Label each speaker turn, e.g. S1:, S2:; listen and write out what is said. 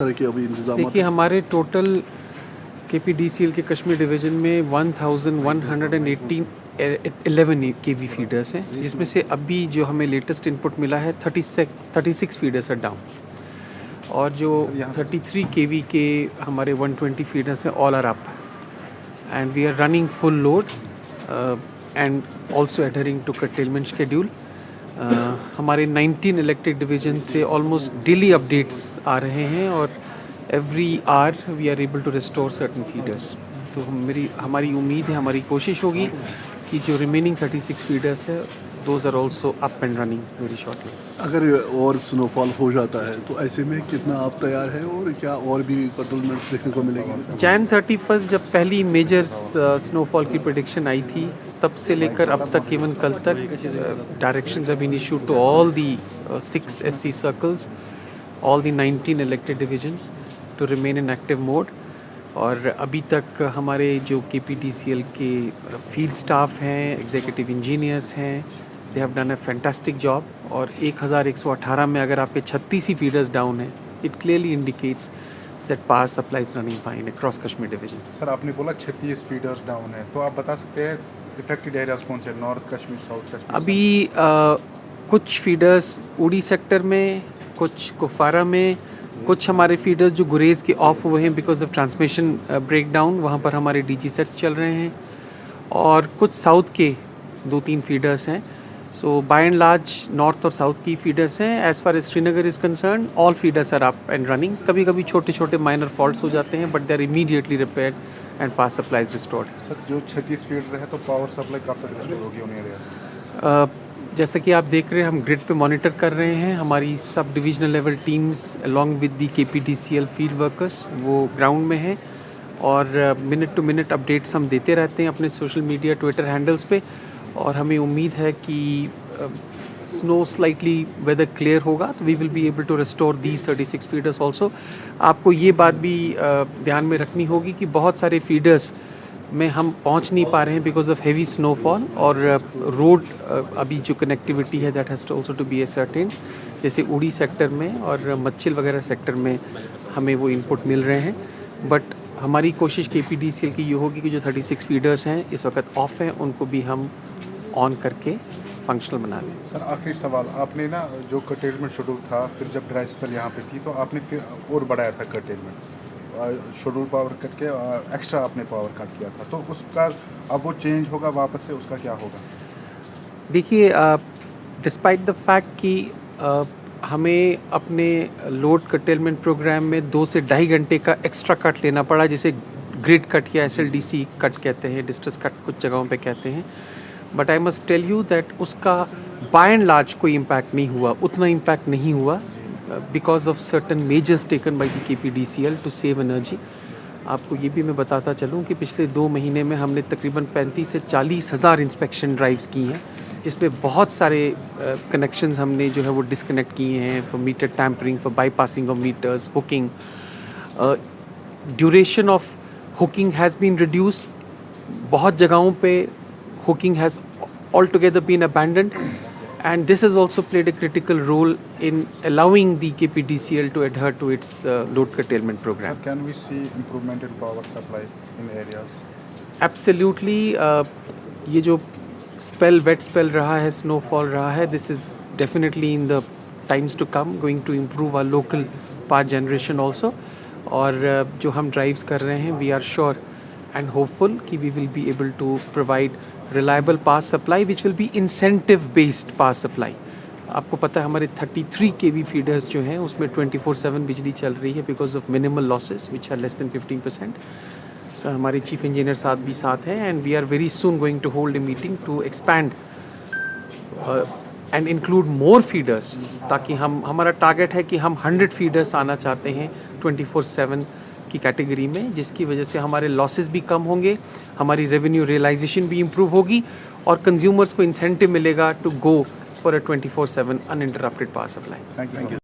S1: तरह के अभी इंतजाम?
S2: देखिए हमारे टोटल KPDCL के कश्मीर डिवीज़न में 1118 केवी फीडर्स हैं, जिसमें से अभी जो हमें लेटेस्ट इनपुट मिला है 36 फीडर्स are डाउन, और जो 33 केवी के हमारे 120 फीडर्स हैं all are up, and we are running full load and also adhering to curtailment schedule. हमारे 19 इलेक्टेड डिवीजन से ऑलमोस्ट डेली अपडेट्स आ रहे हैं, और every hour we are able to restore certain feeders. तो हमारी उम्मीद है, हमारी कोशिश होगी कि जो रिमेनिंग 36 फीडर्स है those are also up and running very shortly.
S1: अगर और स्नोफॉल हो जाता है तो ऐसे में कितना आप तैयार हैं, और क्या और भी कर्टलमेंट देखने को मिलेगी?
S2: Jan 31 जब पहली मेजर स्नोफॉल की प्रेडिक्शन आई थी, तब से लेकर अब तक, इवन कल तक, directions have been issued to all the 6 SC circles, all the 19 elected divisions to remain in active mode. और अभी तक हमारे जो KPDCL के फील्ड स्टाफ हैं, एग्जीक्यूटिव इंजीनियर्स हैं, they have done a fantastic job. और 1118 में अगर आपके 36 ही फीडर्स डाउन हैं, it clearly indicates that power supply is running fine across Kashmir division.
S3: Sir, आपने बोला 36 फीडर्स डाउन है, तो आप बता सकते हैं इफेक्टेड एरियाज कौन से? North Kashmir, south Kashmir?
S2: अभी कुछ फीडर्स उड़ी सेक्टर में, कुछ कुफवारा में, कुछ हमारे फीडर्स जो गुरेज के ऑफ हुए हैं बिकॉज ऑफ ट्रांसमिशन ब्रेकडाउन, वहाँ पर हमारे DG सेट्स चल रहे हैं, और कुछ साउथ के 2-3 फीडर्स हैं। So by and large north और साउथ की फीडर्स हैं। As far as Srinagar is concern, all feeders are up and running. कभी कभी छोटे छोटे माइनर फॉल्ट्स हो जाते हैं, but they are immediately repaired and power supply is restored.
S3: Sir, जो 36 फीडर है तो पावर सप्लाई कब तक रिस्टोर होगी उन एरिया?
S2: जैसा कि आप देख रहे हैं, हम ग्रिड पे मॉनिटर कर रहे हैं। हमारी sub divisional level teams along with the KPDCL field workers वो ग्राउंड में हैं, और मिनट टू मिनट अपडेट्स हम देते रहते हैं अपने सोशल मीडिया, ट्विटर हैंडल्स पे। और हमें उम्मीद है कि स्नो स्लाइटली वेदर क्लियर होगा तो we will be able to restore these 36 feeders also. आपको ये बात भी ध्यान में रखनी होगी कि बहुत सारे फीडर्स में हम पहुंच नहीं पा रहे हैं बिकॉज ऑफ हेवी स्नोफॉल, और रोड अभी जो कनेक्टिविटी है that has to also to be ascertained. जैसे उड़ी सेक्टर में और मच्छिल वगैरह सेक्टर में हमें वो इनपुट मिल रहे हैं, बट हमारी कोशिश KPDCL की ये होगी कि जो 36 फीडर्स हैं इस वक्त ऑफ हैं, उनको भी हम ऑन करके फंक्शनल बना लें।
S3: सर, आखिरी सवाल, आपने ना जो कर्टेलमेंट शेड्यूल था, फिर जब ड्राई स्पेल यहाँ पे थी तो आपने फिर और बढ़ाया था कर्टेलमेंट, शेड्यूल पावर कट के एक्स्ट्रा आपने पावर कट किया था, तो उसका अब वो चेंज होगा वापस से, उसका क्या होगा?
S2: देखिए, डिस्पाइट द फैक्ट कि हमें अपने लोड कर्टेलमेंट प्रोग्राम में 2 से 2.5 घंटे का एक्स्ट्रा कट लेना पड़ा, जिसे ग्रिड कट या SLDC कट कहते हैं, डिस्ट्रेस कट कुछ जगहों पे कहते हैं। But I must tell you that उसका बाय एंड लार्ज कोई इम्पैक्ट नहीं हुआ, उतना इम्पैक्ट नहीं हुआ because of certain measures taken by the KPDCL to save energy. आपको ये भी मैं बताता चलूँ कि पिछले 2 महीने में हमने तकरीबन 35 से 40 हज़ार इंस्पेक्शन ड्राइव्स की हैं, जिसमें बहुत सारे कनेक्शंस हमने जो है वो डिसकनेक्ट किए हैं, for meter tampering, for bypassing of meters, hooking. Duration of hooking has been reduced. बहुत जगहों पे hooking has altogether been abandoned, and this has also played a critical role in allowing the KPDCL to adhere to its load curtailment program.
S3: Sir, can we see improvement in power supply in areas?
S2: Absolutely. ये जो wet spell रहा है, snowfall रहा है, this is definitely in the times to come going to improve our local power generation also. और जो हम drives कर रहे हैं, we are sure and hopeful कि we will be able to provide reliable power supply which will be incentive based power supply. आपको पता है हमारे 33 KV फीडर्स जो हैं उसमें 24/7 बिजली चल रही है because of minimal losses which are less than 15%. हमारे चीफ इंजीनियर साहब भी साथ हैं, and we are very soon going to hold a meeting to expand and include more feeders, ताकि हमारा टारगेट है कि हम 100 फीडर्स आना चाहते हैं 24/7 की कैटेगरी में, जिसकी वजह से हमारे लॉसेस भी कम होंगे, हमारी रेवेन्यू रियलाइजेशन भी इम्प्रूव होगी, और कंज्यूमर्स को इंसेंटिव मिलेगा to go for a 24/7 uninterrupted power supply.
S3: Thank you.